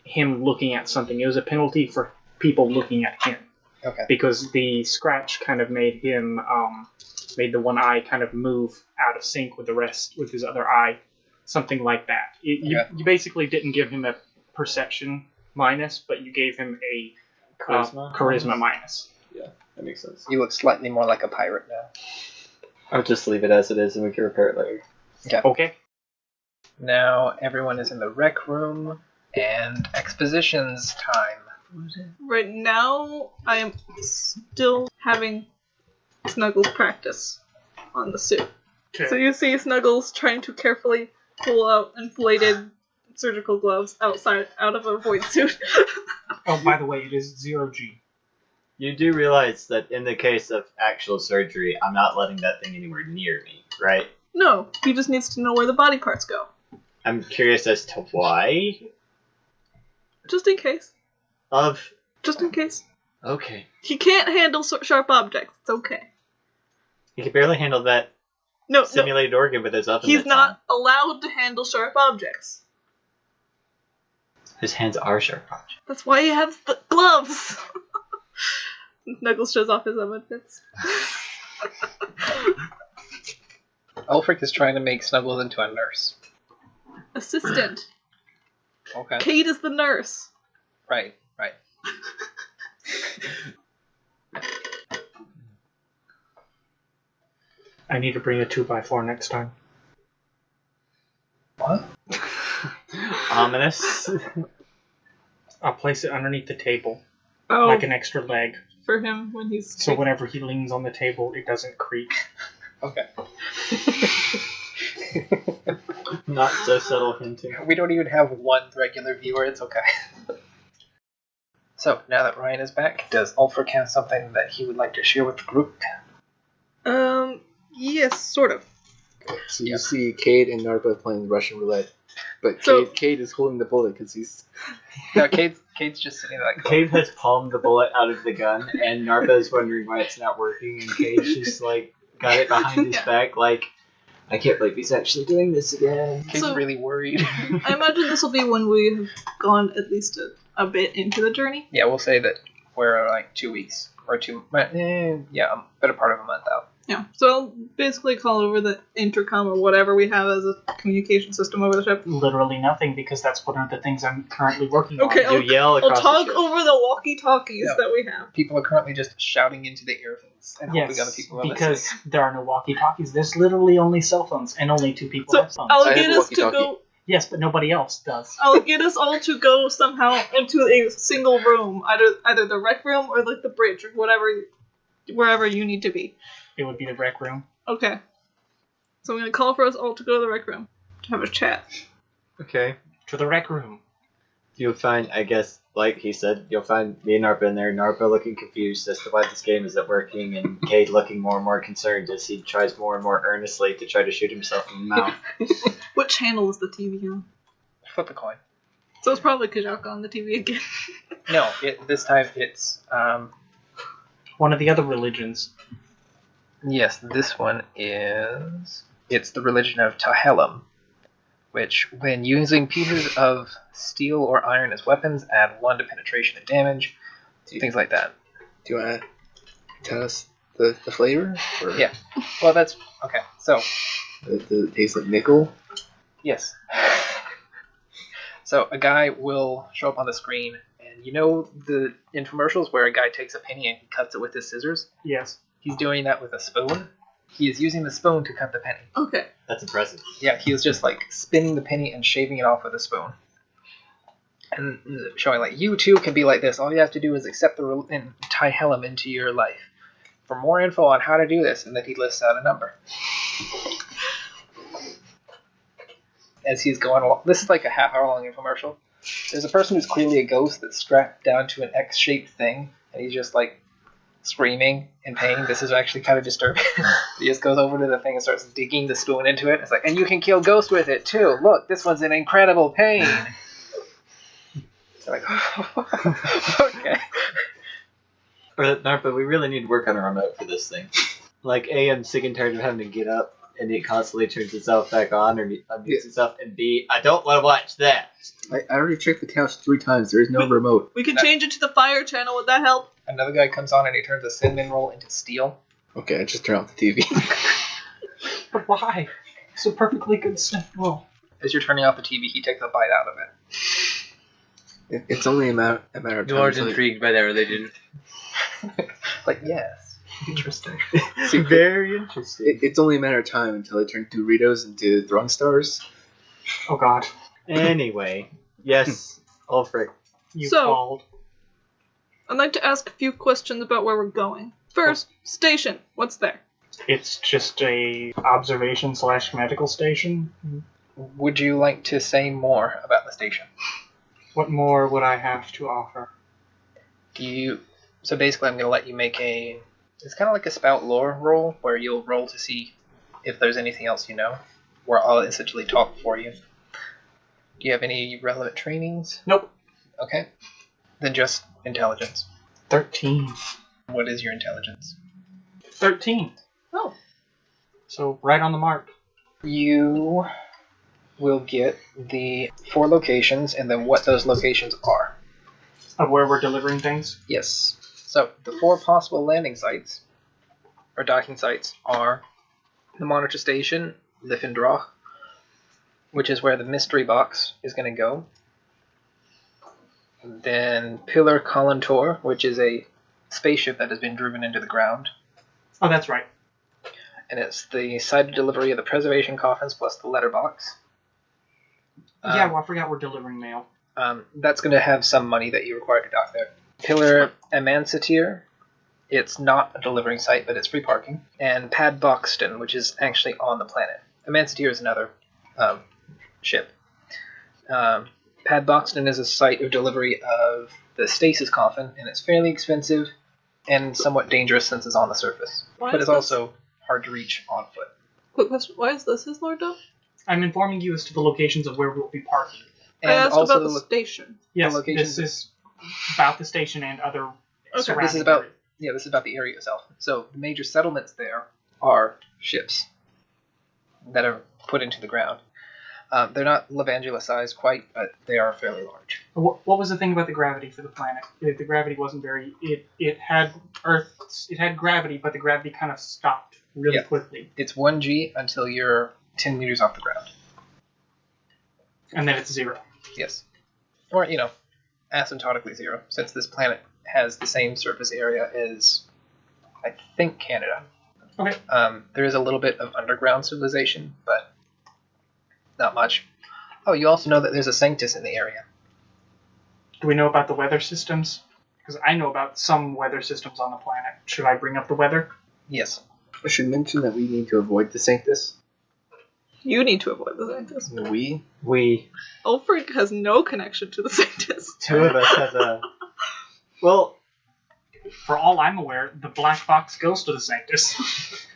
him looking at something. It was a penalty for people looking at him. Okay. Because the scratch kind of made him made the one eye kind of move out of sync with the rest, with his other eye, something like that. You basically didn't give him a perception minus, but you gave him a charisma minus. Yeah, that makes sense. You look slightly more like a pirate now. I'll just leave it as it is and we can repair it later. Okay. Now everyone is in the rec room and expositions time. Right now, I am still having Snuggles practice on the suit. Okay. So you see Snuggles trying to carefully pull out inflated surgical gloves out of a void suit. Oh, by the way, it is 0G. You do realize that in the case of actual surgery, I'm not letting that thing anywhere near me, right? No, he just needs to know where the body parts go. I'm curious as to why. Just in case. Just in case. Okay. He can't handle sharp objects. It's okay. He can barely handle that No, simulated organ with his oven. he's not allowed to handle sharp objects. His hands are sharp objects. That's why he has the gloves. Snuggles shows off his oven bits. Ulfric is trying to make Snuggles into a nurse. Assistant. Okay. Kate is the nurse. Right. I need to bring a 2x4 next time. What? Ominous. I'll place it underneath the table, Oh, like an extra leg, for him when he's... so whenever he leans on the table, it doesn't creak. Okay. Not so subtle hinting. We don't even have one regular viewer. It's okay. So now that Ryan is back, does Ulfric have something that he would like to share with the group? Yes, sort of. So you see Cade and Narba playing Russian roulette, but So- Cade is holding the bullet because he's... No, Kate's just sitting there like. Cade has palmed the bullet out of the gun, and Narba is wondering why it's not working, and Cade's just like got it behind his Yeah. back, like, I can't believe he's actually doing this again. Kate's So- really worried. I imagine this will be when we have gone at least a bit into the journey. Yeah, we'll say that we're like 2 weeks or better part of a month out. Yeah. So I'll basically call over the intercom or whatever we have as a communication system over the ship. Literally nothing, because that's one of the things I'm currently working Okay, on. You yell I'll across talk the ship. over the walkie-talkies Yeah. that we have. People are currently just shouting into the earphones and hoping other Yes, people are because listening. there are no walkie-talkies. There's literally only cell phones, and only 2 people So have phones. I'll I get have a us to walkie-talkie. go. Yes, but nobody else does. I'll get us all to go somehow into a single room, either the rec room or like the bridge or wherever you need to be. It would be the rec room. Okay. So I'm gonna call for us all to go to the rec room to have a chat. Okay. To the rec room. You'll find, I guess, like he said, you'll find me and Narpa in there, Narpa looking confused as to why this game isn't working, and Cade looking more and more concerned as he tries more and more earnestly to try to shoot himself in the mouth. What channel is the TV on? Flip a coin. So it's probably Kajaka on the TV again. No, this time it's One of the other religions. yes. This one is it's the religion of Tahelum, which, when using pieces of steel or iron as weapons, add 1 to penetration and damage, things like that. Do you want to tell us the flavor? Or Yeah. Well, that's okay. So Does it taste like nickel? yes. So a guy will show up on the screen, and you know the infomercials where a guy takes a penny and he cuts it with his scissors? Yes. He's doing that with a spoon. He is using the spoon to cut the penny. Okay. That's impressive. Yeah, he was just like spinning the penny and shaving it off with a spoon. And showing like, you too can be like this. All you have to do is accept and tie Helm into your life. For more info on how to do this, and then he lists out a number. As he's going along, this is like a half-hour long infomercial. There's a person who's clearly a ghost that's strapped down to an X-shaped thing, and he's just like screaming in pain. This is actually kind of disturbing. He just goes over to the thing and starts digging the spoon into it. It's like, and you can kill ghosts with it too. Look, this one's in incredible pain. It's like, okay. But we really need to work on a remote for this thing. Like, A, I'm sick and tired of having to get up, and it constantly turns itself back on or unmutes itself, and B, I don't want to watch that. I already checked the couch 3 times. There is no remote. We can change it to the fire channel. Would that help? Another guy comes on and he turns a cinnamon roll into steel. Okay, I just turn off the TV. But why? It's a perfectly good snack roll. As you're turning off the TV, he takes a bite out of it. It's only a matter of time. Dwarves until intrigued by their religion. Like, yes. Interesting. Very interesting. It's only a matter of time until I turn Doritos into throwing stars. Oh god. Anyway, yes, Ulfric. You So- called. I'd like to ask a few questions about where we're going. First, station. What's there? It's just a observation / medical station. Would you like to say more about the station? What more would I have to offer? So basically, I'm going to let you make it's kind of like a spout lore roll, where you'll roll to see if there's anything else you know, where I'll essentially talk for you. Do you have any relevant trainings? Nope. Okay. Then just intelligence. 13. What is your intelligence? 13. Oh. So right on the mark. You will get the 4 locations and then what those locations are. Of where we're delivering things. Yes. So the 4 possible landing sites or docking sites are the monitor station, Liffendrach, which is where the mystery box is going to go. Then Pillar Kalantor, which is a spaceship that has been driven into the ground. Oh, that's right. And it's the site of delivery of the preservation coffins plus the letterbox. Yeah, well, I forgot we're delivering mail. That's going to have some money that you require to dock there. Pillar Emancitir, it's not a delivering site, but it's free parking. And Pad Boxton, which is actually on the planet. Emancitir is another ship. Pad Boxton is a site of delivery of the stasis coffin, and it's fairly expensive and somewhat dangerous since it's on the surface. Why But is it's this- also hard to reach on foot. Quick question. Why is this his Lord Dome? I'm informing you as to the locations of where we'll be parking. And I asked also about the station. Yes, locations- this is about the station and other surrounding This is about areas. this is about the area itself. So the major settlements there are ships that are put into the ground. They're not Levangela sized quite, but they are fairly large. What was the thing about the gravity for the planet? The gravity wasn't very. It had Earth. It had gravity, but the gravity kind of stopped really Yeah. quickly, It's 1G until you're 10 meters off the ground. and then it's 0. Yes. Or, asymptotically 0, since this planet has the same surface area as, I think, Canada. Okay. There is a little bit of underground civilization, but not much. Oh, you also know that there's a Sanctus in the area. Do we know about the weather systems? Because I know about some weather systems on the planet. Should I bring up the weather? Yes. I should mention that we need to avoid the Sanctus. You need to avoid the Sanctus. We, Ulfric has no connection to the Sanctus. 2 of us have a... Well, For all I'm aware, the black box goes to the Sanctus.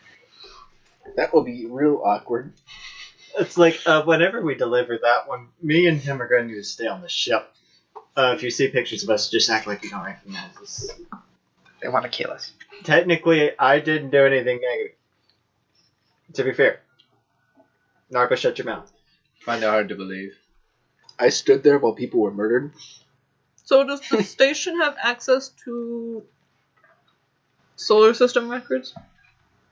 That will be real awkward. It's like, whenever we deliver that one, me and him are going to stay on the ship. If you see pictures of us, just act like you don't recognize us. They want to kill us. Technically, I didn't do anything negative. To be fair. Narpa, shut your mouth. Find it hard to believe. I stood there while people were murdered. So does the station have access to solar system records?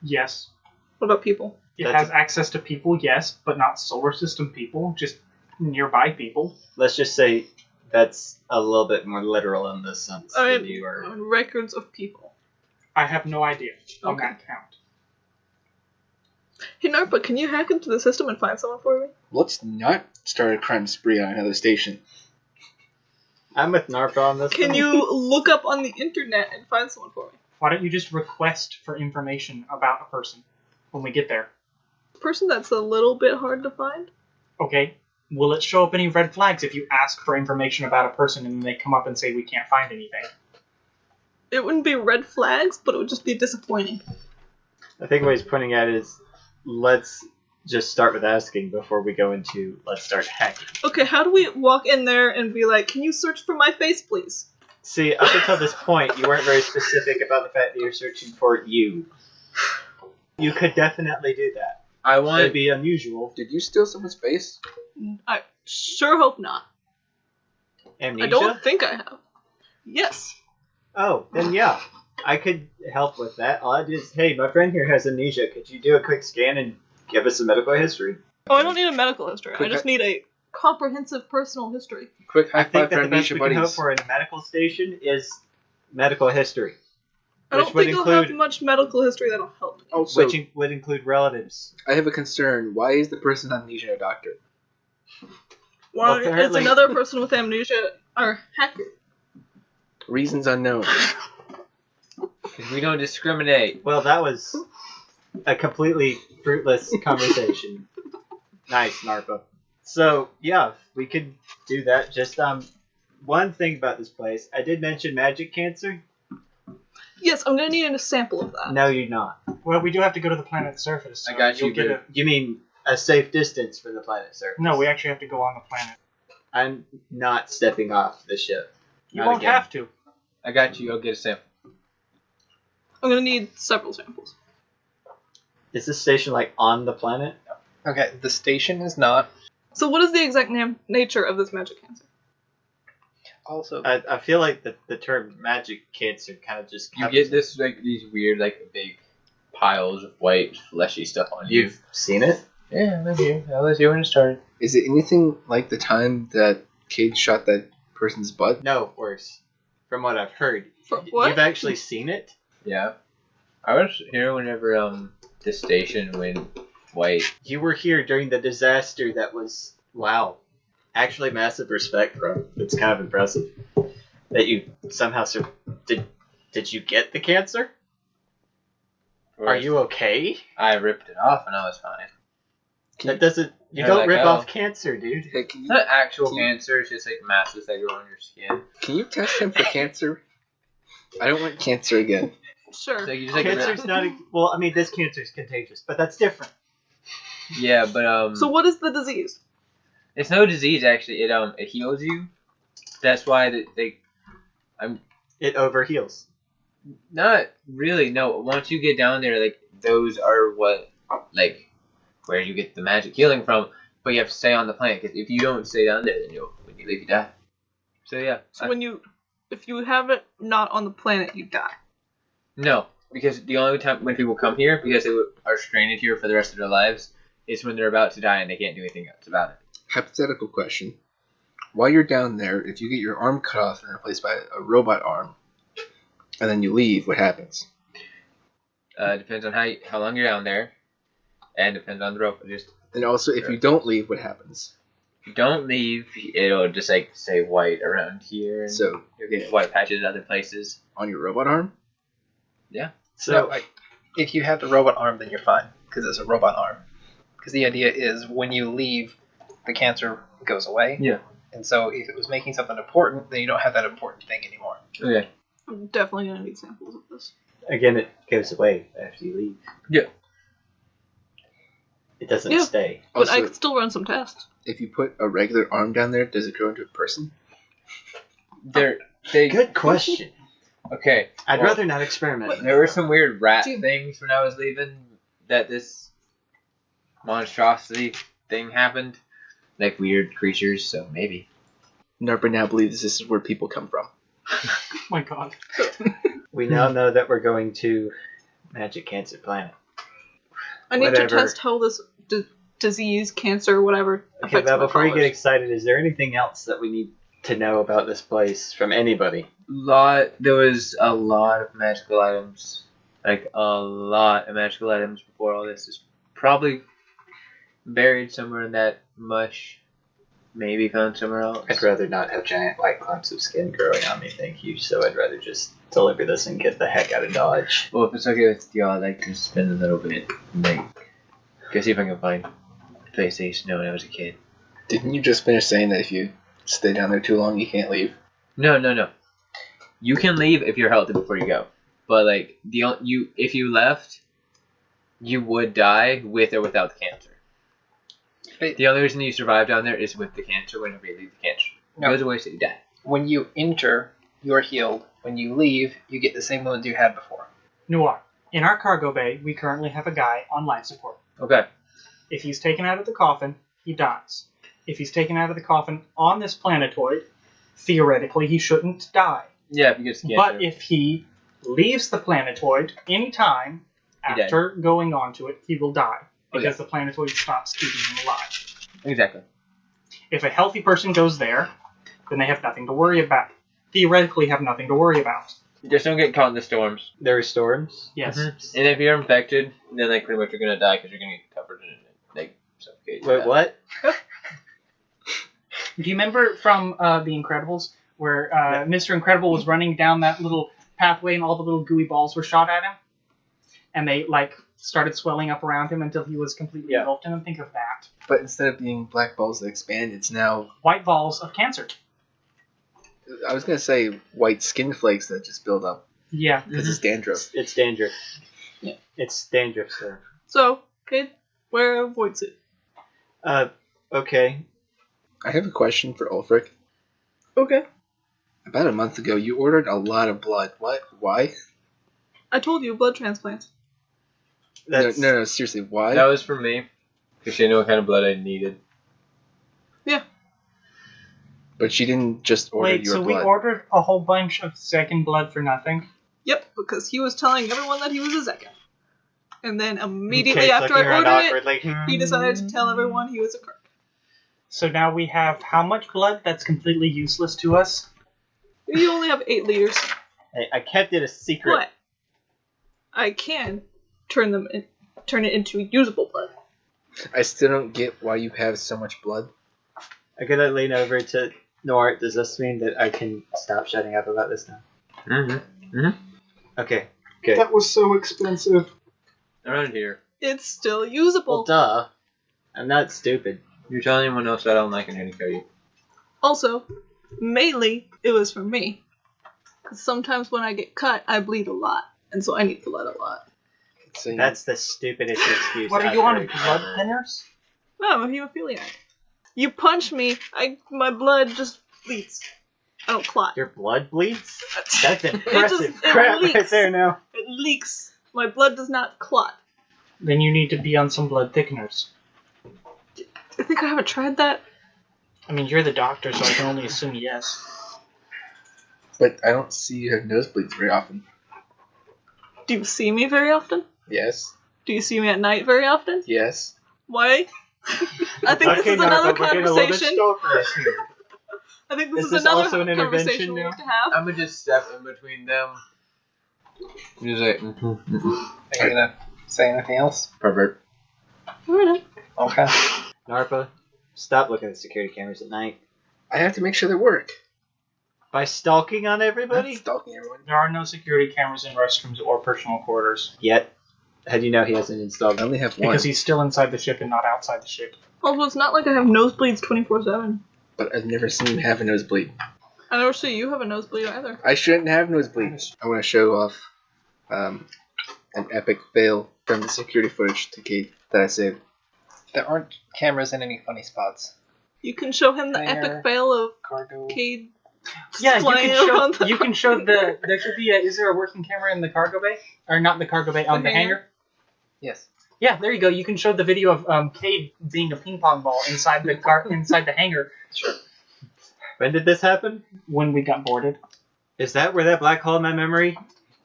Yes. What about people? It has access to people, yes, but not solar system people, just nearby people. Let's just say that's a little bit more literal in this sense than you are. Records of people. I have no idea on Okay. that count. Hey Narpa, can you hack into the system and find someone for me? Let's not start a crime spree on another station. I'm with Narpa on this Can one. you look up on the internet and find someone for me? Why don't you just request for information about a person when we get there? A person that's a little bit hard to find? Okay, will it show up any red flags if you ask for information about a person and they come up and say we can't find anything? It wouldn't be red flags, but it would just be disappointing. I think what he's pointing at is, let's just start with asking before we go into let's start hacking. Okay, how do we walk in there and be like, can you search for my face, please? See, up until this point, you weren't very specific about the fact that you're searching for you. You could definitely do that. It'd be unusual. Did you steal someone's face? I sure hope not. Amnesia? I don't think I have. Yes. Oh, then yeah. I could help with that. All I do is, hey, my friend here has amnesia. Could you do a quick scan and give us a medical history? Oh, I don't need a medical history. Quick I just need a comprehensive personal history. Quick I high think five that for the best amnesia we can hope buddies. for in a medical station is medical history. I Which don't would think you'll include- have much medical history that'll help me. Also, Which would include relatives. I have a concern. Why is the person with amnesia a doctor? Well, it's apparently- another person with amnesia or hacker. Reasons unknown. Because we don't discriminate. Well, that was a completely fruitless conversation. Nice, Narpa. So, yeah, we could do that. Just, one thing about this place. I did mention magic cancer. Yes, I'm gonna need a sample of that. No, you're not. Well, we do have to go to the planet's surface. So I got you, you'll get but- a... You mean a safe distance from the planet's surface? No, we actually have to go on the planet. I'm not stepping off the ship. You Not won't again. have to. I got you. I'll get a sample. I'm gonna need several samples. Is this station, like, on the planet? Okay, the station is not. So what is the exact nature of this magic cancer? Also, I feel like the term magic cancer kind of just You covers get this like these weird like big piles of white fleshy stuff on it. you. You've seen it? Yeah, I'm here. I was here when it started. Is it anything like the time that Cade shot that person's butt? No, worse. From what I've heard. For what? You've actually seen it? Yeah, I was here whenever the station went white. You were here during the disaster that was, wow, actually massive respect, bro. It's kind of impressive that you somehow did you get the cancer? Are you okay? I ripped it off and I was fine. That doesn't, you How'd don't that rip go? off cancer, dude. Hey, It's not actual cancer. It's just like masses that grow on your skin. can you test him for cancer? I don't want cancer again. Sure. So you just like Cancer's not, well, I mean, this cancer is contagious, but that's different. yeah, but So what is the disease? it's no disease actually. It heals you. That's why It overheals. not really. No, once you get down there, like those are what like where you get the magic healing from. But you have to stay on the planet because if you don't stay down there, then when you leave, you die. So yeah. So if you have it not on the planet, you die. No, because the only time when people come here because they are stranded here for the rest of their lives is when they're about to die and they can't do anything else about it. Hypothetical question. While you're down there, if you get your arm cut off and replaced by a robot arm, and then you leave, what happens? Depends on how long you're down there, and depends on the rope. Just And also, if you don't leave, what happens? if you don't leave, it'll just like stay white around here. And So, you'll get white patches other places. on your robot arm? So, no, if you have the robot arm, then you're fine because it's a robot arm. Because the idea is when you leave, the cancer goes away. Yeah. And so if it was making something important, then you don't have that important thing anymore. Okay. I'm definitely gonna need samples of this. again, it goes away after you leave. It doesn't Yeah. stay. But I Also, could still run some tests. if you put a regular arm down there, does it grow into a person? They Good question. Okay. I'd well, rather not experiment. There were some weird rat Dude. things when I was leaving that this monstrosity thing happened. Like weird creatures, so maybe. Narpa now believes this is where people come from. Oh my god. We now know that we're going to Magic Cancer Planet. I need Whatever. to test how this disease, cancer, whatever Okay, affects now my before you get followers. excited, is there anything else that we need to know about this place from anybody? There was a lot of magical items. Like a lot of magical items before all this is probably buried somewhere in that mush. Maybe found somewhere else. I'd rather not have giant white clumps of skin growing on me, thank you. So I'd rather just deliver this and get the heck out of Dodge. Well, if it's okay with y'all, I'd like to spend a little bit, like, go see if I can find a place I used to know when I was a kid. Didn't you just finish saying that if you stay down there too long, you can't leave? No. You can leave if you're healthy before you go. But, like, if you left, you would die with or without the cancer. Wait. The only reason you survive down there is with the cancer whenever you leave the cancer. No. Goes away so you die. When you enter, you're healed. When you leave, you get the same wounds you had before. Noir. In our cargo bay, we currently have a guy on life support. Okay. If he's taken out of the coffin, he dies. If he's taken out of the coffin on this planetoid, theoretically he shouldn't die. Yeah, if you get cancer. But if he leaves the planetoid anytime He after going onto it, he will die. Because the planetoid stops keeping him alive. Exactly. If a healthy person goes there, then they have nothing to worry about. Theoretically have nothing to worry about. Just don't get caught in the storms. There are storms? Yes. And if you're infected, then like pretty much you're gonna die because you're gonna get covered in it, like suffocated. Wait, what? Do you remember from The Incredibles where Mr. Incredible was running down that little pathway and all the little gooey balls were shot at him? And they started swelling up around him until he was completely engulfed in them? Think of that. But instead of being black balls that expand, it's now... White balls of cancer. I was going to say white skin flakes that just build up. Yeah. Because it's dandruff. It's dangerous. Yeah. It's dangerous, sir. So, kid, where avoids it? Okay. I have a question for Ulfric. Okay. About a month ago, you ordered a lot of blood. What? Why? I told you, blood transplants. That's... No, seriously, why? That was for me, because she knew what kind of blood I needed. Yeah. But she didn't just order Wait, your so blood. we ordered a whole bunch of second blood for nothing? Yep, because he was telling everyone that he was a Zeka. And then immediately Kate's after looking I around ordered it, awkwardly. he decided to tell everyone he was a Kirk. So now we have how much blood that's completely useless to us? You only have 8 liters. Hey, I kept it a secret. But I can turn it into usable blood. I still don't get why you have so much blood. I'm gonna lean over to Nort. Does this mean that I can stop shutting up about this now? Okay, good. That was so expensive. Around here, It's still usable. Well, duh. I'm not stupid. you're telling anyone else I don't like and kill you. Also, mainly, it was for me. Because sometimes when I get cut, I bleed a lot. And so I need blood a lot. So you- That's the stupidest excuse. What are I've you on, heard blood ever. thinners? No, I'm a hemophiliac. You punch me, my blood just bleeds. I don't clot. Your blood bleeds? That's It impressive just- it crap right leaks. there now. It leaks. My blood does not clot. Then you need to be on some blood thickeners. I think I haven't tried that. I mean, you're the doctor, so I can only assume yes. But I don't see you have nosebleeds very often. Do you see me very often? Yes. Do you see me at night very often? Yes. Why? I think this is another conversation. Here. I think this Is is this another also an intervention conversation we now? have to have. I'm gonna just step in between them. Just like, Are you gonna say anything else? pervert. Alright. Okay. Narpa, stop looking at security cameras at night. I have to make sure they work. By stalking on I'm everybody? not stalking everyone. There are no security cameras in restrooms or personal quarters. Yet. How do you know he hasn't installed I them? only have one. Because he's still inside the ship and not outside the ship. Also, it's not like I have nosebleeds 24/7. But I've never seen him have a nosebleed. I never see you have a nosebleed either. I shouldn't have nosebleeds. I want to show off an epic fail from the security footage to Kate that I saved. There aren't cameras in any funny spots. You can show him the Hangar. epic fail of Cargo. Cade Yeah, flying around the you can show the. There should be. Is there a working camera in the cargo bay? Or not the cargo bay? The The hangar. Yes. Yeah, there you go. You can show the video of Cade being a ping pong ball inside the inside the hangar Sure. When did this happen? when we got boarded. Is that where that black hole in my memory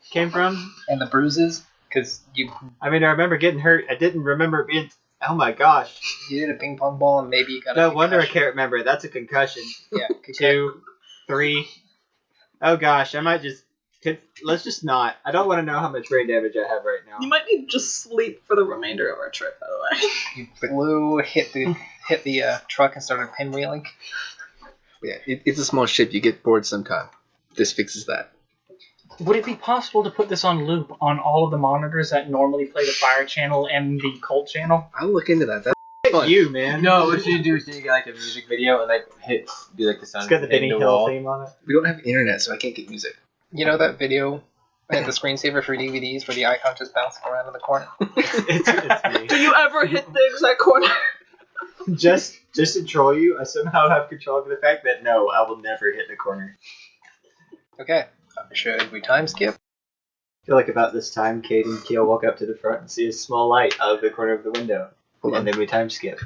came from? And the bruises, because you I mean, I remember getting hurt. I didn't remember it being. Oh my gosh. did a ping pong ball and maybe you got No a wonder I concussion. can't remember it. That's a concussion. Yeah. 2, 3. Oh gosh, I might just. Let's just not. I don't want to know how much brain damage I have right now. You might need to just sleep for the remainder of our trip, by the way. You flew, hit the truck and started pinwheeling. Yeah, it's a small ship. You get bored sometime. This fixes that. Would it be possible to put this on loop on all of the monitors that normally play the fire channel and the cult channel? I'll look into that. That's fun. You, man. No, what you do is you get like a music video and like do like the sound. It's got the Benny hitting Hill wall. theme on it. We don't have internet, so I can't get music. You know that video at the screensaver for DVDs where the icon just bouncing around in the corner? It's Do you ever hit the exact corner? me. Just to troll you, I somehow have control over the fact that no, I will never hit the corner. Okay. Should we time skip? I feel like about this time, Kate and Keel walk up to the front and see a small light out of the corner of the window. Hold And on. then we time skip.